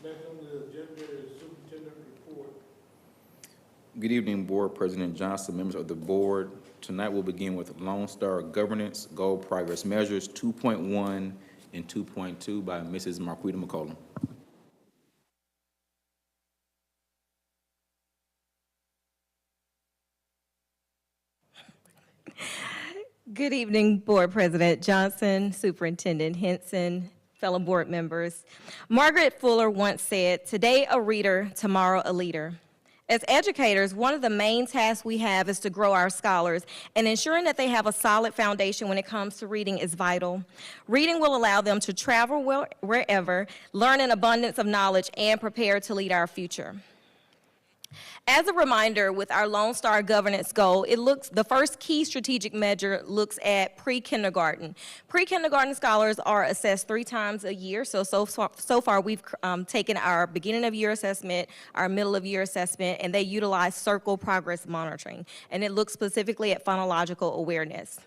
Next on the agenda is superintendent report. Good evening, Board President Johnson, members of the board. Tonight we'll begin with Lone Star Governance Goal Progress Measures 2.1 and 2.2 by Mrs. Marquita McCollum. Good evening, Board President Johnson, Superintendent Henson, fellow board members. Margaret Fuller once said, "Today a reader, tomorrow a leader." As educators, one of the main tasks we have is to grow our scholars, and ensuring that they have a solid foundation when it comes to reading is vital. Reading will allow them to travel wherever, learn an abundance of knowledge, and prepare to lead our future. As a reminder, with our Lone Star governance goal, the first key strategic measure looks at pre-kindergarten. Pre-kindergarten scholars are assessed 3 times a year. So far we've taken our beginning of year assessment, our middle of year assessment, and they utilize circle progress monitoring. And it looks specifically at phonological awareness.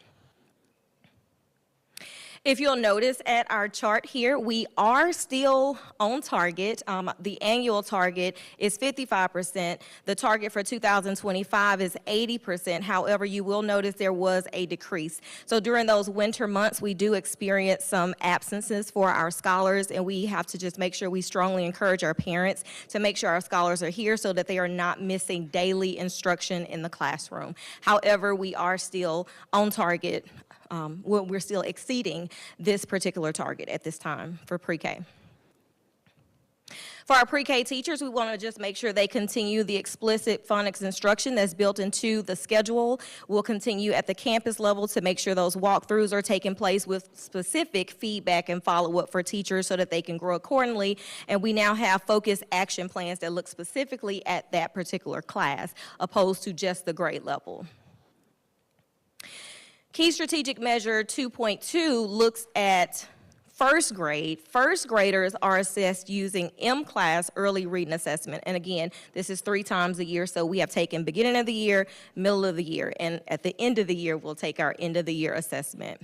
If you'll notice at our chart here, we are still on target. The annual target is 55%. The target for 2025 is 80%. However, you will notice there was a decrease. So during those winter months, we do experience some absences for our scholars, and we have to just make sure we strongly encourage our parents to make sure our scholars are here so that they are not missing daily instruction in the classroom. However, we are still on target. We're still exceeding this particular target at this time for pre-K. For our pre-K teachers, we want to just make sure they continue the explicit phonics instruction that's built into the schedule. We'll continue at the campus level to make sure those walkthroughs are taking place with specific feedback and follow-up for teachers so that they can grow accordingly. And we now have focused action plans that look specifically at that particular class, opposed to just the grade level. Key strategic measure 2.2 looks at first grade. First graders are assessed using M-class early reading assessment. And again, this is 3 times a year, so we have taken beginning of the year, middle of the year, and at the end of the year, we'll take our end of the year assessment.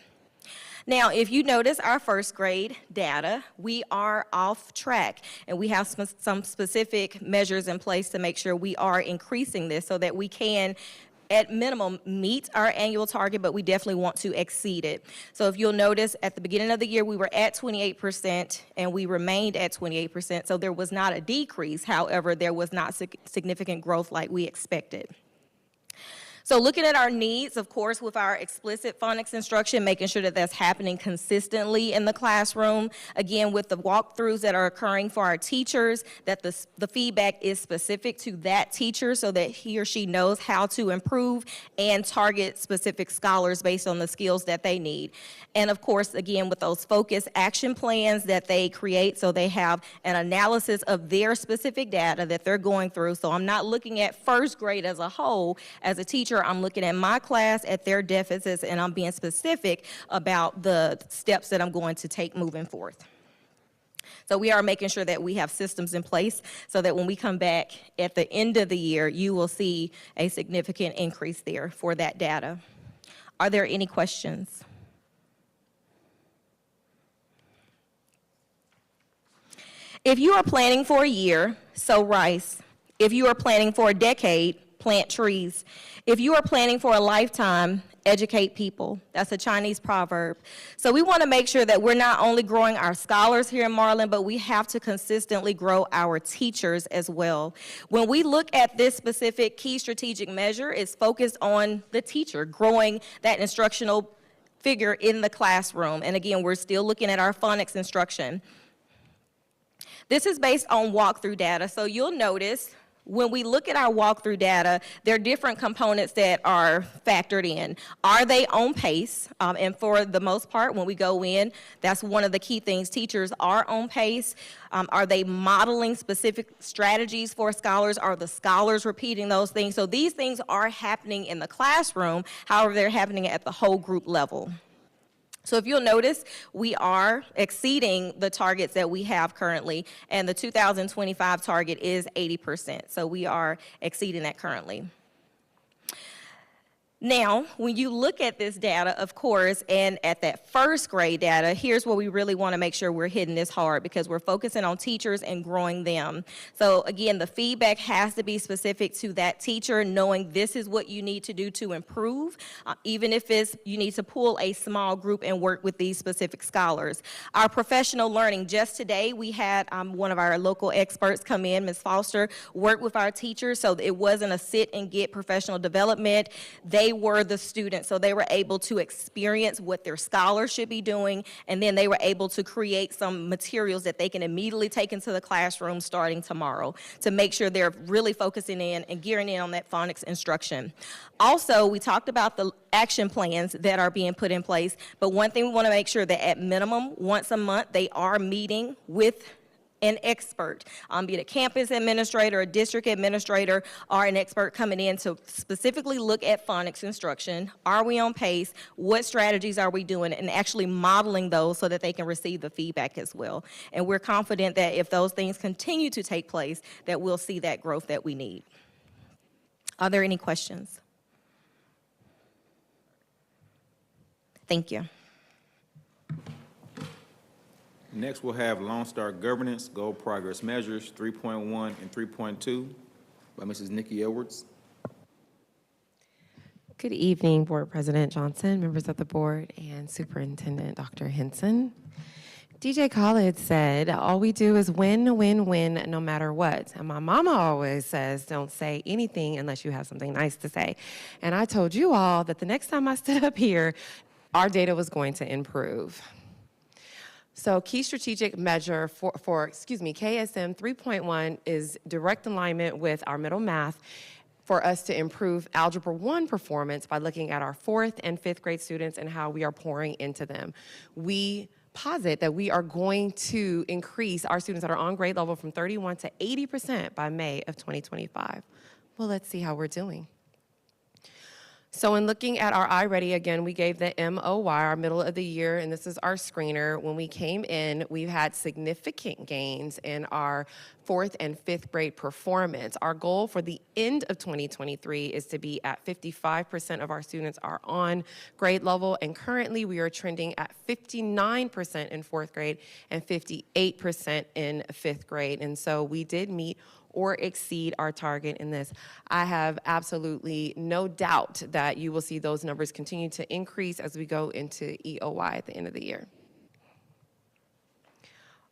Now, if you notice our first grade data, we are off track, and we have some specific measures in place to make sure we are increasing this so that we can at minimum meet our annual target, but we definitely want to exceed it. So if you'll notice, at the beginning of the year, we were at 28%, and we remained at 28%, so there was not a decrease. However, there was not significant growth like we expected. So looking at our needs, of course, with our explicit phonics instruction, making sure that that's happening consistently in the classroom. Again, with the walkthroughs that are occurring for our teachers, that the feedback is specific to that teacher so that he or she knows how to improve and target specific scholars based on the skills that they need. And of course, again, with those focused action plans that they create, so they have an analysis of their specific data that they're going through. So I'm not looking at first grade as a whole. As a teacher, I'm looking at my class, at their deficits, and I'm being specific about the steps that I'm going to take moving forth. So we are making sure that we have systems in place so that when we come back at the end of the year, you will see a significant increase there for that data. Are there any questions? If you are planning for a year, sow rice. If you are planning for a decade, plant trees. If you are planning for a lifetime, educate people. That's a Chinese proverb. So we want to make sure that we're not only growing our scholars here in Marlin, but we have to consistently grow our teachers as well. When we look at this specific key strategic measure, it's focused on the teacher, growing that instructional figure in the classroom. And again, we're still looking at our phonics instruction. This is based on walkthrough data. So you'll notice when we look at our walkthrough data, there are different components that are factored in. Are they on pace? And for the most part, when we go in, that's one of the key things. Teachers are on pace. Are they modeling specific strategies for scholars? Are the scholars repeating those things? So these things are happening in the classroom. However, they're happening at the whole group level. So if you'll notice, we are exceeding the targets that we have currently, and the 2025 target is 80%. So we are exceeding that currently. Now, when you look at this data, of course, and at that first grade data, here's where we really want to make sure we're hitting this hard because we're focusing on teachers and growing them. So again, the feedback has to be specific to that teacher, knowing this is what you need to do to improve, even if it's you need to pull a small group and work with these specific scholars. Our professional learning, just today we had one of our local experts come in, Ms. Foster, work with our teachers, so it wasn't a sit and get professional development. They were the students, so they were able to experience what their scholars should be doing, and then they were able to create some materials that they can immediately take into the classroom starting tomorrow to make sure they're really focusing in and gearing in on that phonics instruction. Also, we talked about the action plans that are being put in place, but one thing we want to make sure that at minimum, once a month, they are meeting with an expert, be it a campus administrator, a district administrator, or an expert coming in to specifically look at phonics instruction. Are we on pace? What strategies are we doing? And actually modeling those so that they can receive the feedback as well. And we're confident that if those things continue to take place, that we'll see that growth that we need. Are there any questions? Thank you. Next, we'll have Lone Star Governance Goal Progress Measures 3.1 and 3.2 by Mrs. Nikki Edwards. Good evening, Board President Johnson, members of the board, and Superintendent Dr. Henson. DJ Khaled said, all we do is win, win, win, no matter what. And my mama always says, don't say anything unless you have something nice to say. And I told you all that the next time I stood up here, our data was going to improve. So key strategic measure for KSM 3.1 is direct alignment with our middle math for us to improve Algebra 1 performance by looking at our 4th and 5th grade students and how we are pouring into them. We posit that we are going to increase our students that are on grade level from 31 to 80% by May of 2025. Well, let's see how we're doing. So in looking at our iReady, again, we gave the MOY, our middle of the year, and this is our screener. When we came in, we've had significant gains in our 4th and 5th grade performance. Our goal for the end of 2023 is to be at 55% of our students are on grade level, and currently we are trending at 59% in 4th grade and 58% in 5th grade. And so we did meet or exceed our target in this. I have absolutely no doubt that you will see those numbers continue to increase as we go into EOY at the end of the year.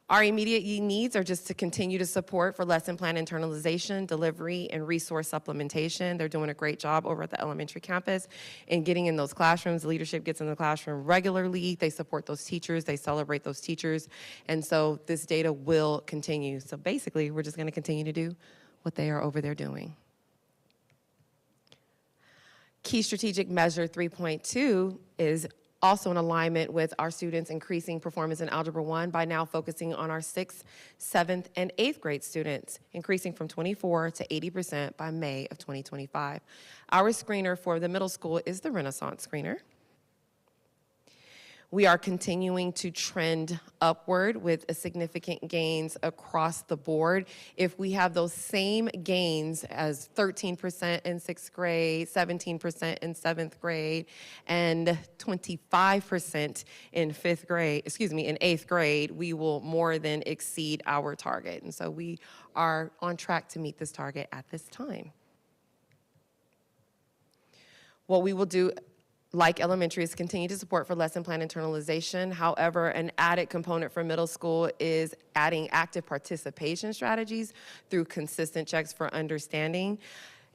Our immediate needs are just to continue to support for lesson plan internalization, delivery, and resource supplementation. They're doing a great job over at the elementary campus in getting in those classrooms. The leadership gets in the classroom regularly. They support those teachers. They celebrate those teachers. And so this data will continue. So basically, we're just going to continue to do what they are over there doing. Key strategic measure 3.2 is also in alignment with our students increasing performance in Algebra 1 by now focusing on our 6th, 7th, and 8th grade students, increasing from 24 to 80% by May of 2025. Our screener for the middle school is the Renaissance screener. We are continuing to trend upward with significant gains across the board. If we have those same gains as 13% in 6th grade, 17% in 7th grade, and 25% in 8th grade, we will more than exceed our target. And so we are on track to meet this target at this time. What we will do, like elementary, is continue to support for lesson plan internalization. However, an added component for middle school is adding active participation strategies through consistent checks for understanding.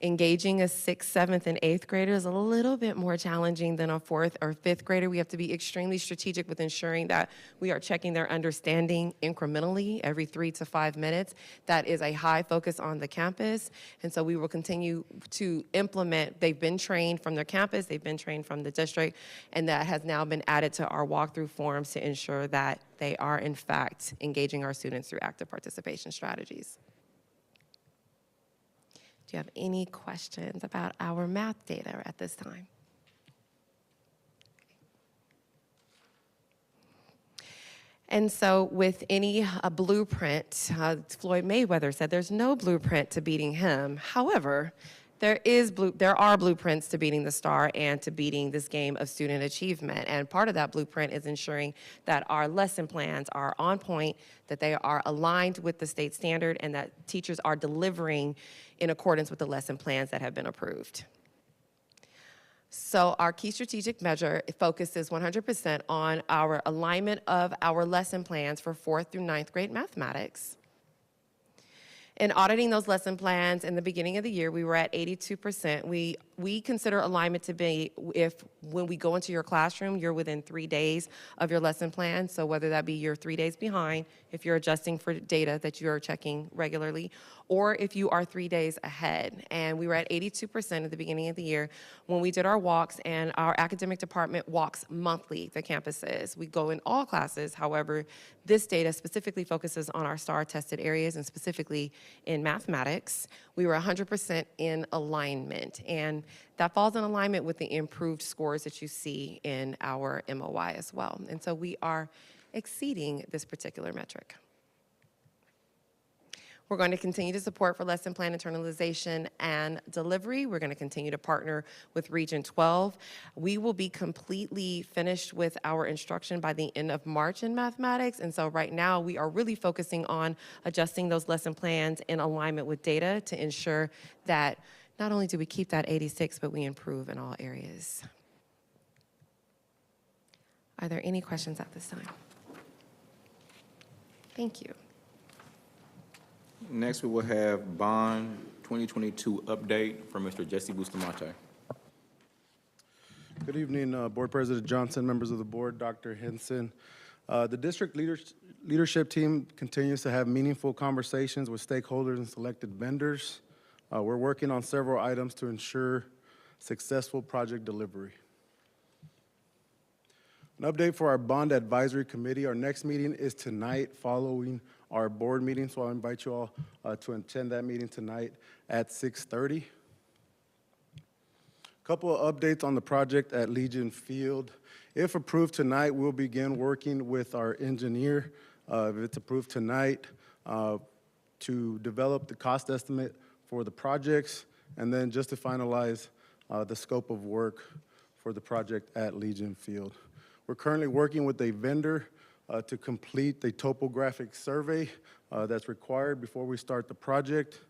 Engaging a 6th, 7th, and 8th grader is a little bit more challenging than a 4th or 5th grader. We have to be extremely strategic with ensuring that we are checking their understanding incrementally every 3 to 5 minutes. That is a high focus on the campus, and so we will continue to implement. They've been trained from their campus, they've been trained from the district, and that has now been added to our walkthrough forums to ensure that they are, in fact, engaging our students through active participation strategies. Do you have any questions about our math data at this time? And so with any blueprint, Floyd Mayweather said there's no blueprint to beating him. However, There are blueprints to beating the STAR and to beating this game of student achievement. And part of that blueprint is ensuring that our lesson plans are on point, that they are aligned with the state standard, and that teachers are delivering in accordance with the lesson plans that have been approved. So our key strategic measure focuses 100% on our alignment of our lesson plans for 4th through 9th grade mathematics. In auditing those lesson plans in the beginning of the year, we were at 82%. We consider alignment to be when we go into your classroom, you're within 3 days of your lesson plan. So whether that be you're 3 days behind, if you're adjusting for data that you're checking regularly, or if you are 3 days ahead. And we were at 82% at the beginning of the year when we did our walks, and our academic department walks monthly the campuses. We go in all classes. However, this data specifically focuses on our STAR tested areas, and specifically in mathematics. We were 100% in alignment, and that falls in alignment with the improved scores that you see in our MOI as well. And so we are exceeding this particular metric. We're going to continue to support for lesson plan internalization and delivery. We're going to continue to partner with Region 12. We will be completely finished with our instruction by the end of March in mathematics. And so right now we are really focusing on adjusting those lesson plans in alignment with data to ensure that not only do we keep that 86, but we improve in all areas. Are there any questions at this time? Thank you. Next, we will have BOM 2022 update from Mr. Jesse Bustamante. Good evening, Board President Johnson, members of the board, Dr. Henson. The district leadership team continues to have meaningful conversations with stakeholders and selected vendors. We're working on several items to ensure successful project delivery. An update for our Bond Advisory Committee. Our next meeting is tonight following our board meeting, so I invite you all to attend that meeting tonight at 6:30. A couple of updates on the project at Legion Field. If approved tonight, we'll begin working with our engineer, if it's approved tonight, to develop the cost estimate for the projects, and then just to finalize the scope of work for the project at Legion Field. We're currently working with a vendor to complete the topographic survey that's required before we start the project.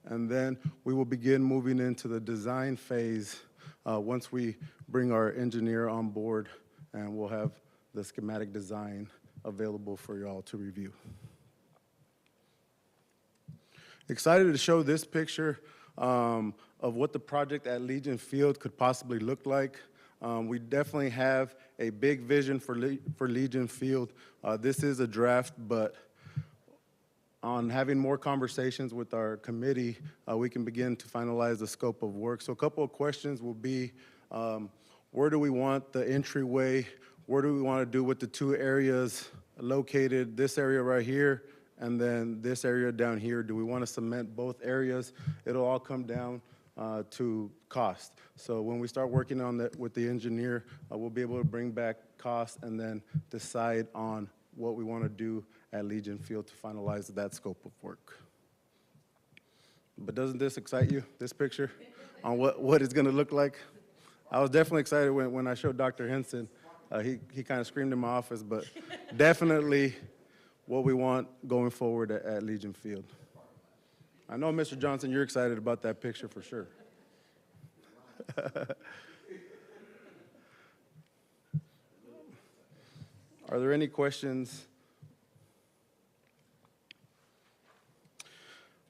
And then we will begin moving into the design phase once we bring our engineer on board, and we'll have the schematic design available for y'all to review. Excited to show this picture of what the project at Legion Field could possibly look like. We definitely have a big vision for Legion Field. This is a draft, but on having more conversations with our committee, we can begin to finalize the scope of work. So a couple of questions will be, where do we want the entryway? What do we want to do with the two areas located, this area right here, and then this area down here? Do we want to cement both areas? It'll all come down to cost. So when we start working on that with the engineer, we'll be able to bring back cost and then decide on what we want to do at Legion Field to finalize that scope of work. But doesn't this excite you, this picture, on what it's going to look like? I was definitely excited when I showed Dr. Henson. He kind of screamed in my office, but definitely what we want going forward at Legion Field. I know, Mr. Johnson, you're excited about that picture for sure. Are there any questions?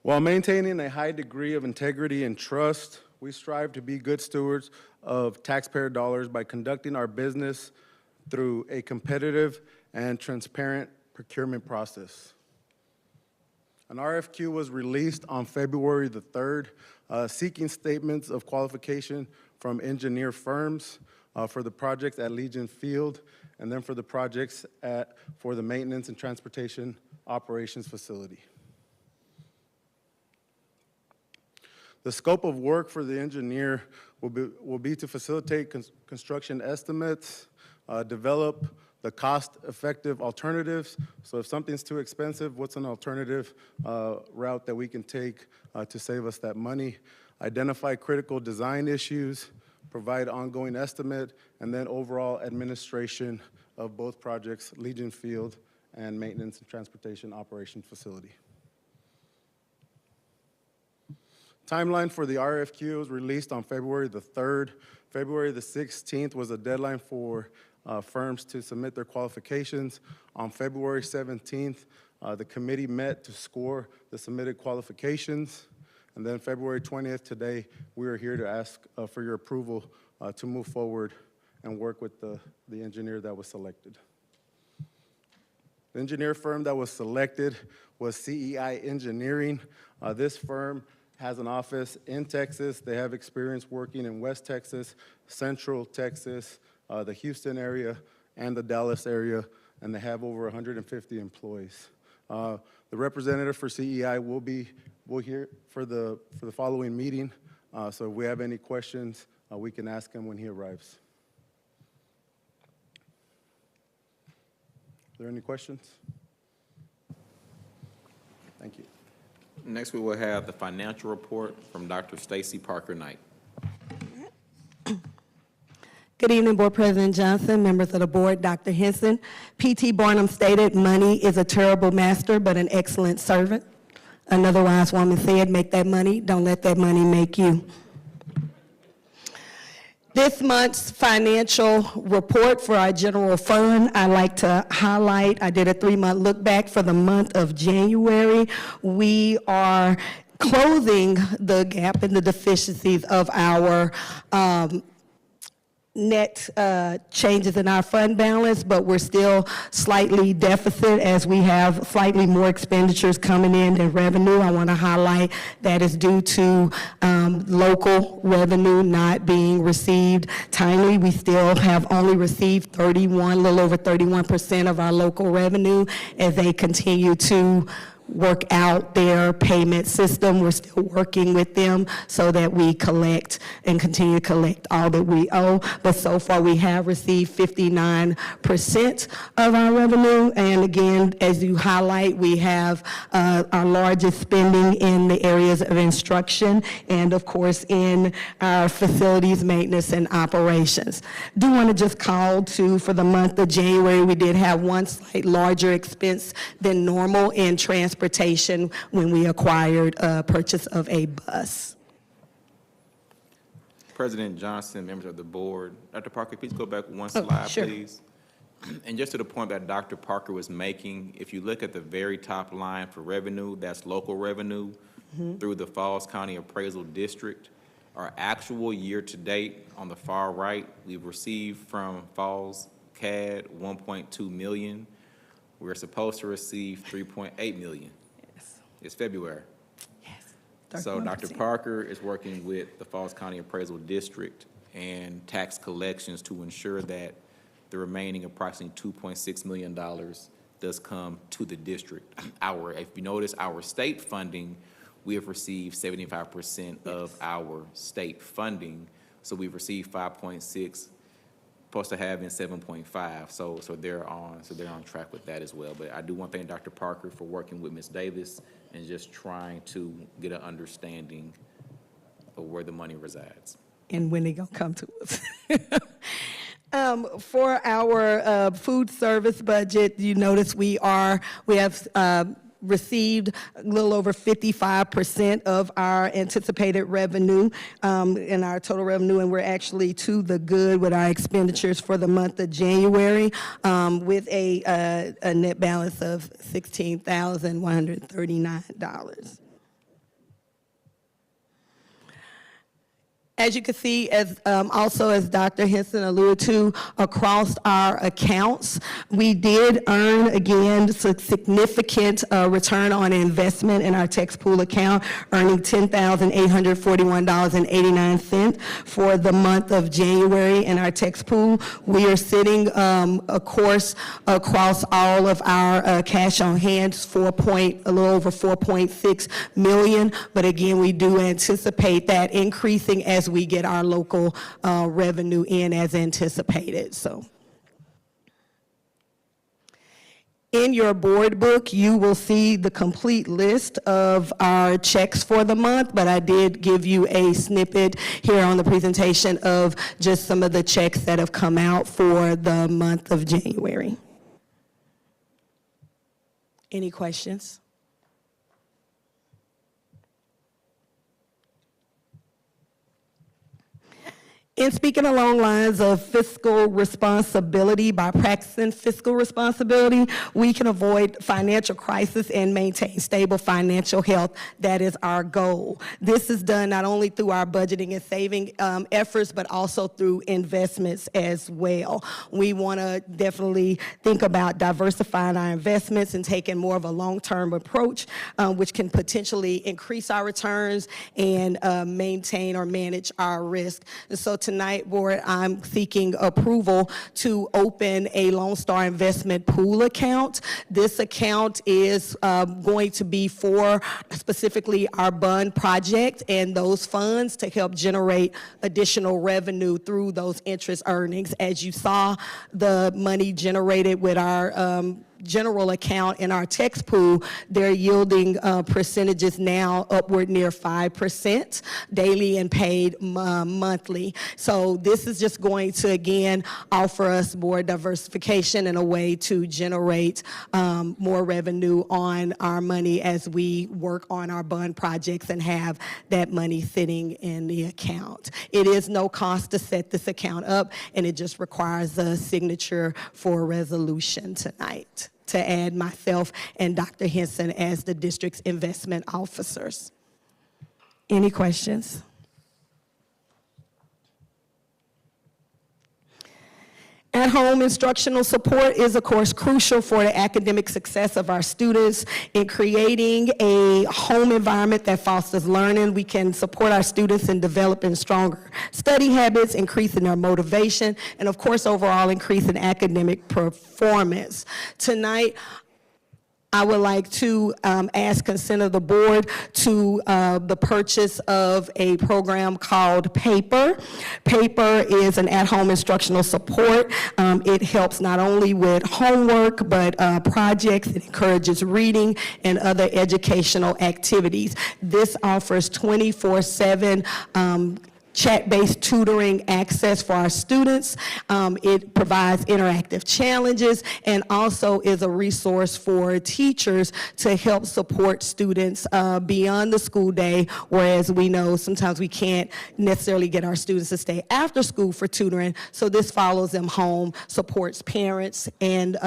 While maintaining a high degree of integrity and trust, we strive to be good stewards of taxpayer dollars by conducting our business through a competitive and transparent procurement process. An RFQ was released on February the 3rd, seeking statements of qualification from engineer firms for the projects at Legion Field, and then for the projects for the maintenance and transportation operations facility. The scope of work for the engineer will be to facilitate construction estimates, develop the cost-effective alternatives. So if something's too expensive, what's an alternative route that we can take to save us that money? Identify critical design issues, provide ongoing estimate, and then overall administration of both projects, Legion Field and Maintenance and Transportation Operation Facility. Timeline for the RFQ was released on February the 3rd. February the 16th was a deadline for firms to submit their qualifications. On February 17th, the committee met to score the submitted qualifications. And then February 20th, today, we are here to ask for your approval to move forward and work with the engineer that was selected. The engineer firm that was selected was CEI Engineering. This firm has an office in Texas. They have experience working in West Texas, Central Texas, the Houston area, and the Dallas area, and they have over 150 employees. The representative for CEI will be here for the following meeting. So if we have any questions, we can ask him when he arrives. Are there any questions? Thank you. Next, we will have the financial report from Dr. Stacy Parker Knight. Good evening, Board President Johnson, members of the board, Dr. Henson. P.T. Barnum stated, "Money is a terrible master, but an excellent servant." Another wise woman said, "Make that money, don't let that money make you." This month's financial report for our general fund, I like to highlight, I did a 3-month look back for the month of January. We are closing the gap and the deficiencies of our net changes in our fund balance, but we're still slightly deficit as we have slightly more expenditures coming in than revenue. I want to highlight that is due to local revenue not being received timely. We still have only received a little over 31% of our local revenue as they continue to work out their payment system. We're still working with them so that we collect and continue to collect all that we owe. But so far, we have received 59% of our revenue. And again, as you highlight, we have our largest spending in the areas of instruction and, of course, in our facilities, maintenance, and operations. Do want to just call to, for the month of January, we did have one slight larger expense than normal in transportation when we acquired a purchase of a bus. President Johnson, members of the board. Dr. Parker, please go back one slide, sure. please. And just to the point that Dr. Parker was making, if you look at the very top line for revenue, that's local revenue through the Falls County Appraisal District. Our actual year-to-date on the far right, we've received from Falls CAD 1.2 million. We're supposed to receive 3.8 million. Yes. It's February. Yes. So 31%. Dr. Parker is working with the Falls County Appraisal District and tax collections to ensure that the remaining approximately $2.6 million does come to the district. If you notice, our state funding, we have received 75% of our state funding. So we've received 5.6. Supposed to have in 7.5, so they're on track with that as well. But I do want to thank Dr. Parker for working with Ms. Davis and just trying to get an understanding of where the money resides. And when they gonna come to us. For our food service budget, you notice we have received a little over 55% of our anticipated revenue in our total revenue, and we're actually to the good with our expenditures for the month of January with a net balance of $16,139. As you can see, also as Dr. Henson alluded to, across our accounts, we did earn, again, significant return on investment in our tax pool account, earning $10,841.89 for the month of January in our tax pool. We are sitting, of course, across all of our cash on hand, a little over $4.6 million, but again, we do anticipate that increasing as we get our local revenue in as anticipated. So, In your board book, you will see the complete list of our checks for the month, but I did give you a snippet here on the presentation of just some of the checks that have come out for the month of January. Any questions? In speaking along lines of fiscal responsibility, by practicing fiscal responsibility, we can avoid financial crisis and maintain stable financial health. That is our goal. This is done not only through our budgeting and saving efforts, but also through investments as well. We want to definitely think about diversifying our investments and taking more of a long-term approach, which can potentially increase our returns and maintain or manage our risk. And so tonight, board, I'm seeking approval to open a Lone Star Investment Pool account. This account is going to be for specifically our BOM project and those funds to help generate additional revenue through those interest earnings. As you saw, the money generated with our general account in our text pool, they're yielding percentages now upward near 5% daily and paid monthly. So this is just going to, again, offer us more diversification and a way to generate more revenue on our money as we work on our BOM projects and have that money sitting in the account. It is no cost to set this account up, and it just requires a signature for a resolution tonight to add myself and Dr. Henson as the district's investment officers. Any questions? At-home instructional support is, of course, crucial for the academic success of our students. In creating a home environment that fosters learning, we can support our students in developing stronger study habits, increasing their motivation, and, of course, overall increasing academic performance. Tonight, I would like to ask consent of the board to the purchase of a program called PAPER. PAPER is an at-home instructional support. It helps not only with homework, but projects. It encourages reading and other educational activities. This offers 24/7 chat-based tutoring access for our students. It provides interactive challenges and also is a resource for teachers to help support students beyond the school day, whereas we know sometimes we can't necessarily get our students to stay after school for tutoring, so this follows them home, supports parents and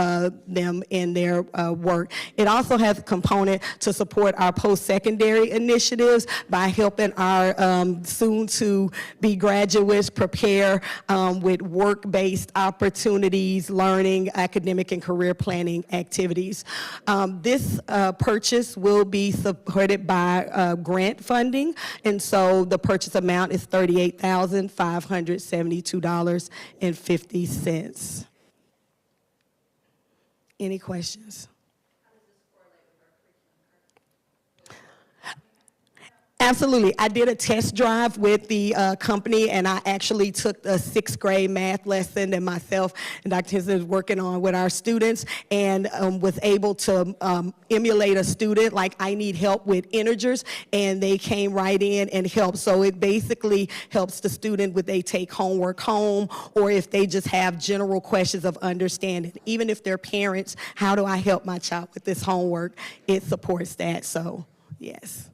them in their work. It also has a component to support our post-secondary initiatives by helping our soon-to-be graduates prepare with work-based opportunities, learning, academic and career planning activities. This purchase will be supported by grant funding, and so the purchase amount is $38,572.50. Any questions? Absolutely. I did a test drive with the company, and I actually took a 6th grade math lesson that myself and Dr. Henson is working on with our students, and was able to emulate a student, like I need help with integers, and they came right in and helped. So it basically helps the student with they take homework home, or if they just have general questions of understanding. Even if they're parents, how do I help my child with this homework? It supports that, so yes.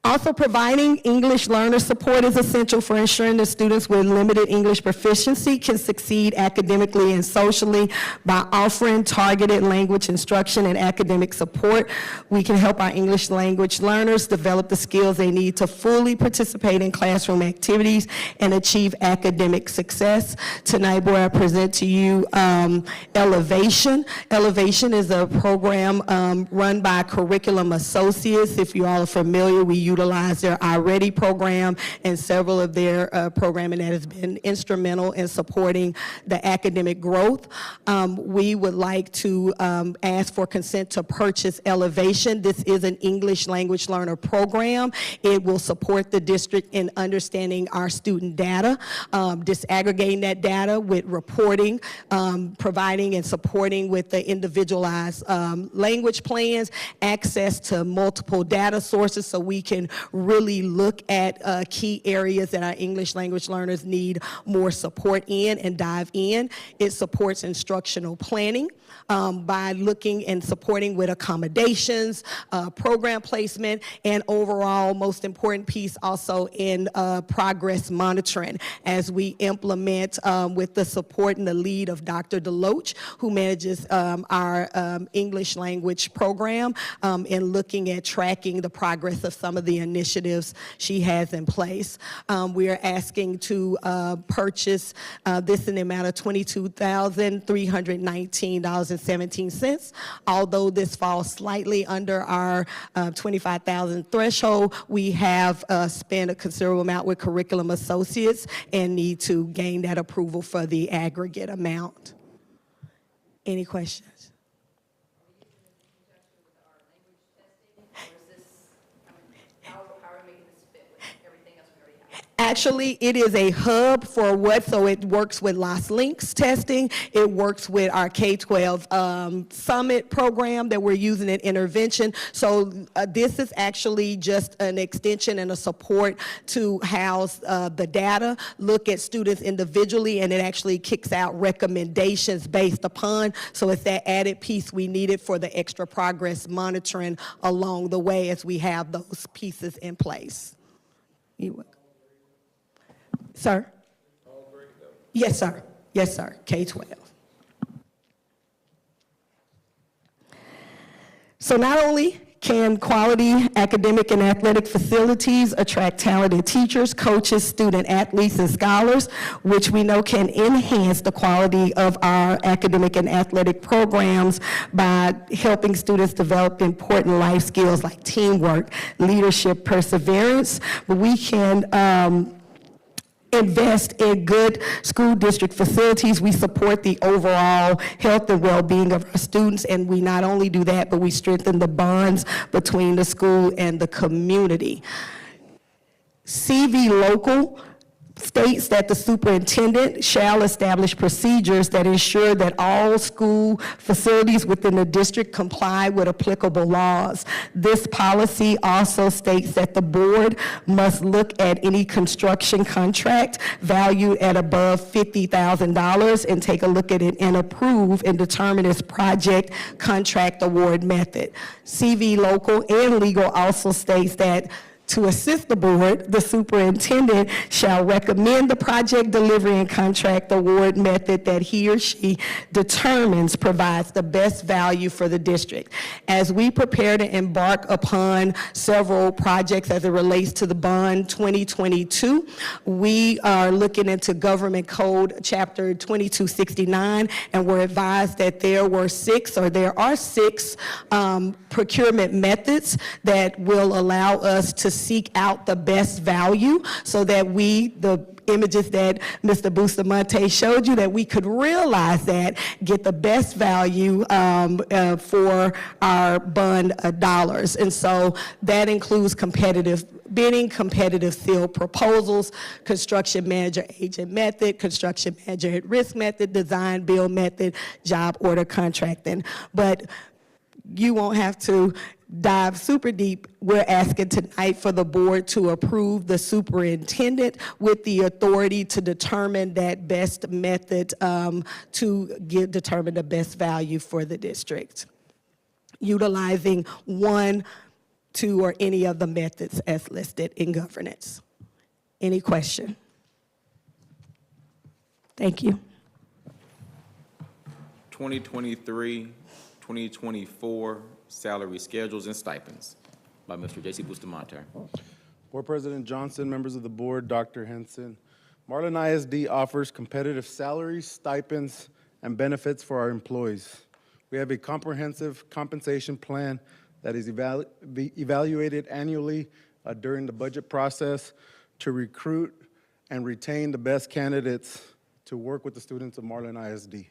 Also, providing English learner support is essential for ensuring that students with limited English proficiency can succeed academically and socially. By offering targeted language instruction and academic support, we can help our English language learners develop the skills they need to fully participate in classroom activities and achieve academic success. Tonight, board, I present to you Elevation. Elevation is a program run by Curriculum Associates. If you all are familiar, we utilize utilize their iReady program and several of their programming that has been instrumental in supporting the academic growth. We would like to ask for consent to purchase Elevation. This is an English language learner program. It will support the district in understanding our student data, disaggregating that data with reporting, providing and supporting with the individualized language plans, access to multiple data sources so we can really look at key areas that our English language learners need more support in and dive in. It supports instructional planning by looking and supporting with accommodations, program placement, and overall, most important piece also in progress monitoring as we implement with the support and the lead of Dr. Deloach, who manages our English language program, in looking at tracking the progress of some of the initiatives she has in place. We are asking to purchase this in the amount of $22,319.17. Although this falls slightly under our $25,000 threshold, we have spent a considerable amount with Curriculum Associates and need to gain that approval for the aggregate amount. Any questions? Actually, it is a hub for what, so it works with Los Links testing, it works with our K-12 Summit program that we're using in intervention. So this is actually just an extension and a support to house the data, look at students individually, and it actually kicks out recommendations based upon, so it's that added piece we needed for the extra progress monitoring along the way as we have those pieces in place. You welcome. Sir? Yes, sir. Yes, sir. K-12. So not only can quality academic and athletic facilities attract talented teachers, coaches, student athletes, and scholars, which we know can enhance the quality of our academic and athletic programs by helping students develop important life skills like teamwork, leadership, perseverance, but we can invest in good school district facilities. We support the overall health and well-being of our students, and we not only do that, but we strengthen the bonds between the school and the community. CV Local states that the superintendent shall establish procedures that ensure that all school facilities within the district comply with applicable laws. This policy also states that the board must look at any construction contract valued at above $50,000 and take a look at it and approve and determine its project contract award method. CV Local and Legal also states that to assist the board, the superintendent shall recommend the project delivery and contract award method that he or she determines provides the best value for the district. As we prepare to embark upon several projects as it relates to the bond 2022, we are looking into Government Code Chapter 2269, and we're advised that there are six procurement methods that will allow us to seek out the best value so that we, the images that Mr. Bustamante showed you, that we could realize that, get the best value for our bond dollars. And so that includes competitive bidding, competitive field proposals, construction manager agent method, construction manager at risk method, design build method, job order contracting. But you won't have to dive super deep. We're asking tonight for the board to approve the superintendent with the authority to determine that best method to determine the best value for the district, utilizing one, two, or any of the methods as listed in governance. Any question? Thank you. 2023-2024 salary schedules and stipends by Mr. J.C. Bustamante. Board President Johnson, members of the board, Dr. Henson. Marlin ISD offers competitive salaries, stipends, and benefits for our employees. We have a comprehensive compensation plan that is evaluated annually during the budget process to recruit and retain the best candidates to work with the students of Marlin ISD.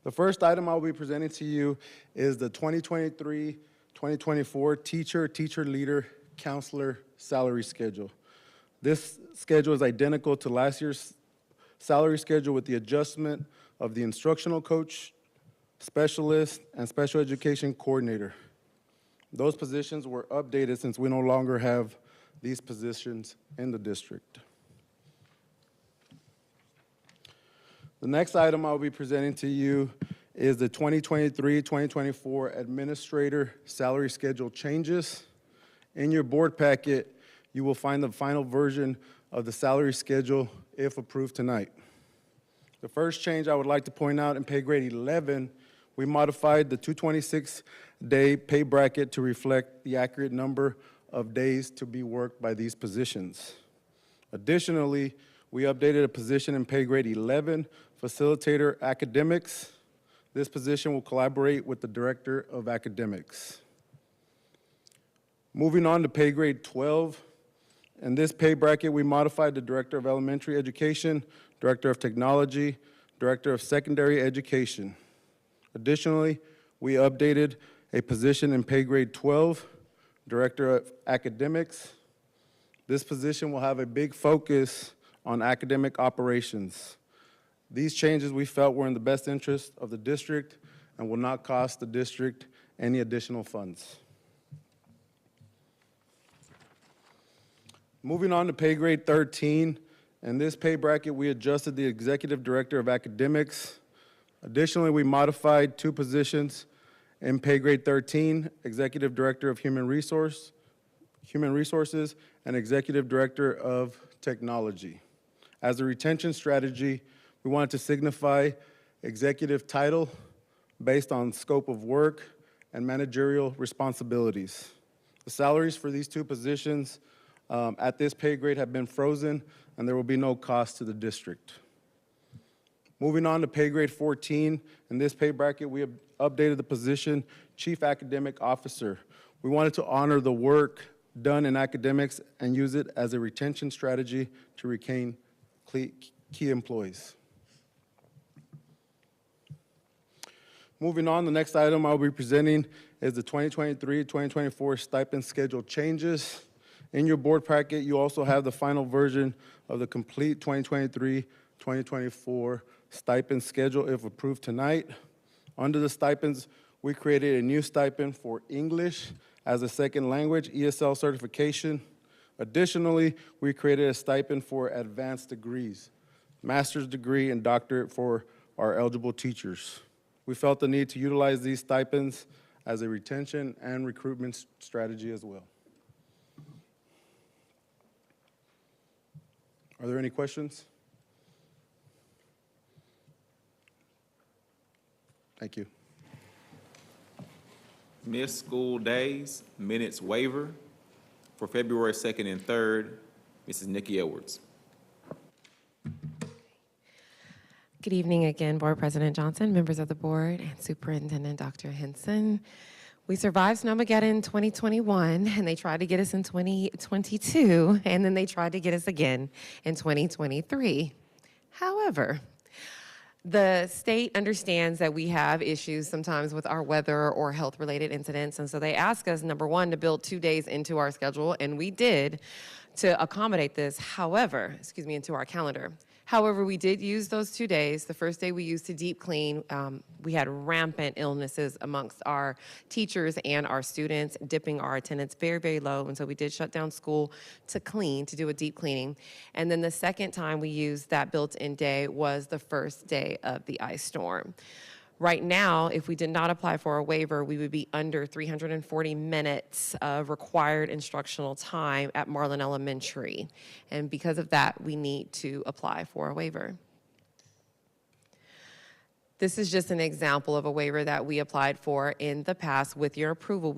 The first item I'll be presenting to you is the 2023-2024 teacher leader, counselor salary schedule. This schedule is identical to last year's salary schedule with the adjustment of the instructional coach, specialist, and special education coordinator. Those positions were updated since we no longer have these positions in the district. The next item I'll be presenting to you is the 2023-2024 administrator salary schedule changes. In your board packet, you will find the final version of the salary schedule if approved tonight. The first change I would like to point out in pay grade 11, we modified the 226-day pay bracket to reflect the accurate number of days to be worked by these positions. Additionally, we updated a position in pay grade 11, facilitator academics. This position will collaborate with the director of academics. Moving on to pay grade 12, in this pay bracket, we modified the director of elementary education, director of technology, director of secondary education. Additionally, we updated a position in pay grade 12, director of academics. This position will have a big focus on academic operations. These changes we felt were in the best interest of the district and will not cost the district any additional funds. Moving on to pay grade 13, in this pay bracket, we adjusted the executive director of academics. Additionally, we modified two positions in pay grade 13, executive director of human resources, and executive director of technology. As a retention strategy, we wanted to signify executive title based on scope of work and managerial responsibilities. The salaries for these two positions at this pay grade have been frozen, and there will be no cost to the district. Moving on to pay grade 14, in this pay bracket, we have updated the position Chief Academic Officer. We wanted to honor the work done in academics and use it as a retention strategy to retain key employees. Moving on, the next item I'll be presenting is the 2023-2024 stipend schedule changes. In your board packet, you also have the final version of the complete 2023-2024 stipend schedule if approved tonight. Under the stipends, we created a new stipend for English as a second language, ESL certification. Additionally, we created a stipend for advanced degrees, master's degree and doctorate for our eligible teachers. We felt the need to utilize these stipends as a retention and recruitment strategy as well. Are there any questions? Thank you. Missed school days, minutes waiver for February 2nd and 3rd, Mrs. Nikki Edwards. Good evening again, Board President Johnson, members of the board, and Superintendent Dr. Hinson. We survived Snowmageddon 2021, and they tried to get us in 2022, and then they tried to get us again in 2023. However, the state understands that we have issues sometimes with our weather or health-related incidents, and so they ask us, number one, to build 2 days into our schedule, and we did to accommodate this, into our calendar. However, we did use those 2 days. The first day we used to deep clean. We had rampant illnesses amongst our teachers and our students, dipping our attendance very, very low. And so we did shut down school to do a deep cleaning. And then the second time we used that built-in day was the first day of the ice storm. Right now, if we did not apply for a waiver, we would be under 340 minutes of required instructional time at Marlin Elementary. And because of that, we need to apply for a waiver. This is just an example of a waiver that we applied for in the past. With your approval,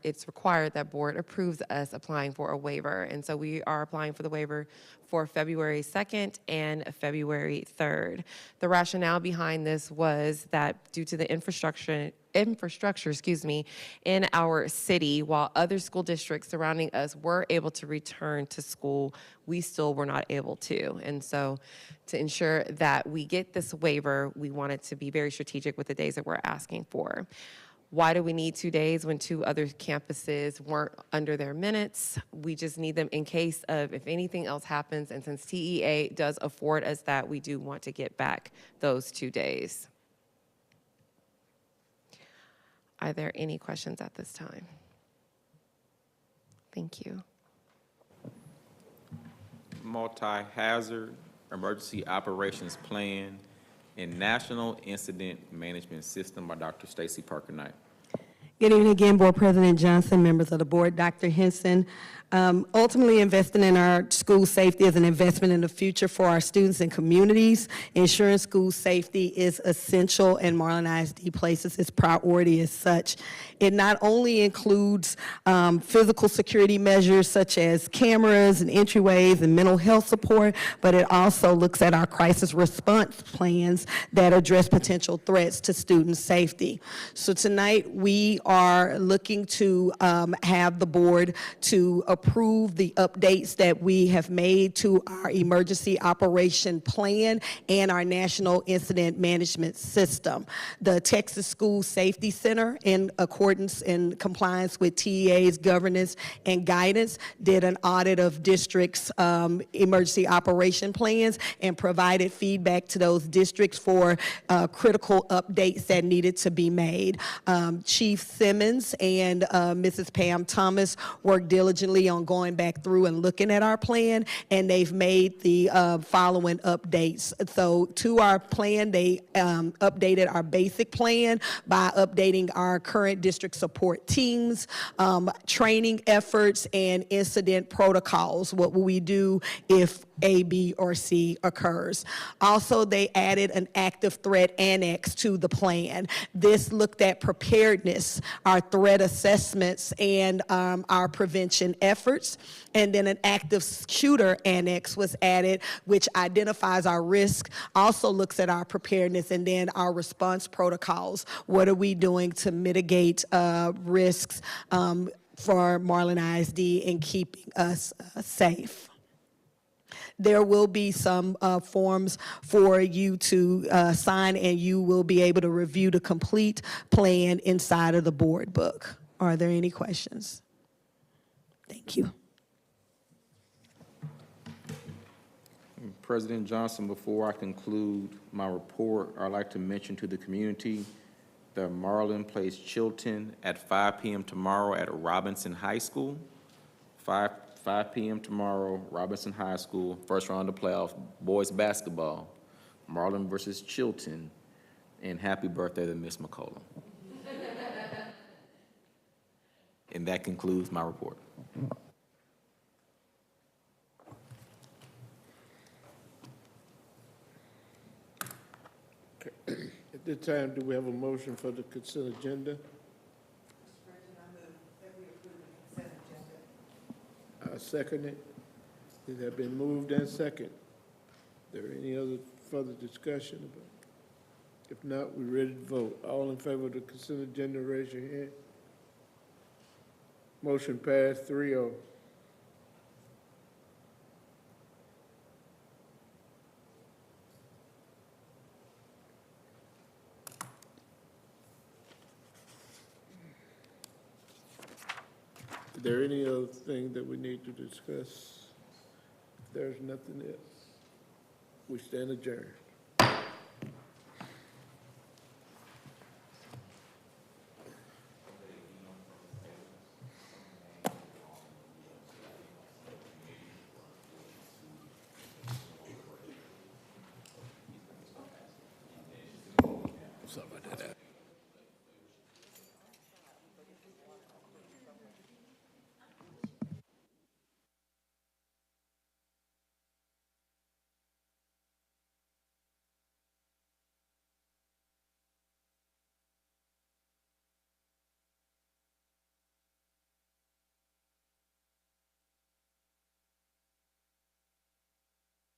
it's required that board approves us applying for a waiver. And so we are applying for the waiver for February 2nd and February 3rd. The rationale behind this was that due to the infrastructure, in our city. While other school districts surrounding us were able to return to school, we still were not able to. And so to ensure that we get this waiver, we wanted to be very strategic with the days that we're asking for. Why do we need 2 days when 2 other campuses weren't under their minutes? We just need them in case of if anything else happens. And since TEA does afford us that, we do want to get back those 2 days. Are there any questions at this time? Thank you. Multi-hazard emergency operations plan and national incident management system by Dr. Stacy Parker Knight. Good evening again, Board President Johnson, members of the board, Dr. Henson. Ultimately, investing in our school safety is an investment in the future for our students and communities. Ensuring school safety is essential, and Marlin ISD places its priority as such. It not only includes physical security measures such as cameras and entryways and mental health support, but it also looks at our crisis response plans that address potential threats to student safety. So tonight, we are looking to have the board to approve the updates that we have made to our emergency operation plan and our national incident management system. The Texas School Safety Center, in accordance and compliance with TEA's governance and guidance, did an audit of districts' emergency operation plans and provided feedback to those districts for critical updates that needed to be made. Chief Simmons and Mrs. Pam Thomas worked diligently on going back through and looking at our plan, and they've made the following updates. So to our plan, they updated our basic plan by updating our current district support teams, training efforts, and incident protocols. What will we do if A, B, or C occurs? Also, they added an active threat annex to the plan. This looked at preparedness, our threat assessments, and our prevention efforts. And then an active shooter annex was added, which identifies our risk, also looks at our preparedness, and then our response protocols. What are we doing to mitigate risks for Marlin ISD and keeping us safe? There will be some forms for you to sign, and you will be able to review the complete plan inside of the board book. Are there any questions? Thank you. President Johnson, before I conclude my report, I'd like to mention to the community that Marlin plays Chilton at 5 p.m. tomorrow at Robinson High School. 5 p.m. tomorrow, Robinson High School, first round of playoff, boys basketball, Marlin versus Chilton, and happy birthday to Miss McCollum. And that concludes my report. At this time, do we have a motion for the consent agenda? I second it. It has been moved and second. Is there any other further discussion about it? If not, we're ready to vote. All in favor of the consent agenda, raise your hand. Motion passed 3-0. Is there any other thing that we need to discuss? If there's nothing else, we stand adjourned.